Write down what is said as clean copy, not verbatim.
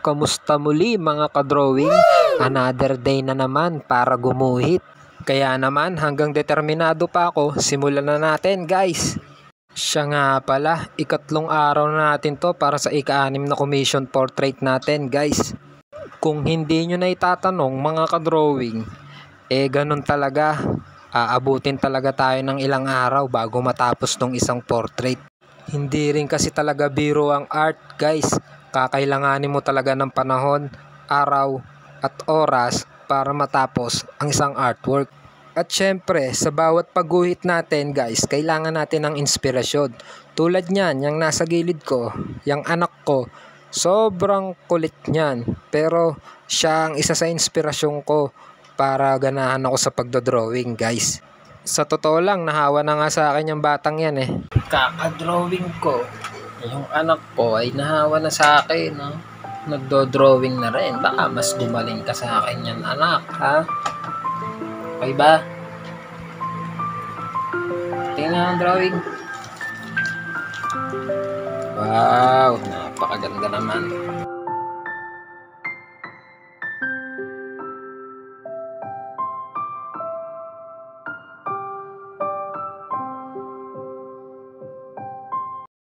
Kamusta muli mga ka-drawing? Another day na naman para gumuhit. Kaya naman hanggang determinado pa ako, simulan na natin guys. Siya nga pala, ikatlong araw na natin to para sa ika-6 na commission portrait natin guys. Kung hindi nyo na itatanong mga ka-drawing, ganun talaga. Aabutin talaga tayo ng ilang araw bago matapos tong isang portrait. Hindi rin kasi talaga biro ang art guys. Kakailanganin mo talaga ng panahon, araw at oras para matapos ang isang artwork. At syempre, sa bawat pagguhit natin guys, kailangan natin ng inspirasyon. Tulad niyan, yung nasa gilid ko, yung anak ko, sobrang kulit niyan. Pero siya ang isa sa inspirasyon ko para ganahan ako sa pagdodrawing guys. Sa totoo lang, nahawa na nga sa akin yung batang yan eh. Kaka-drawing ko, yung anak ko ay nahawa na sa akin, no? Nagdo-drawing na rin. Baka mas gumaling ka sa akin yan, anak, ha? Okay ba? Tingnan ang drawing. Wow, napakaganda naman.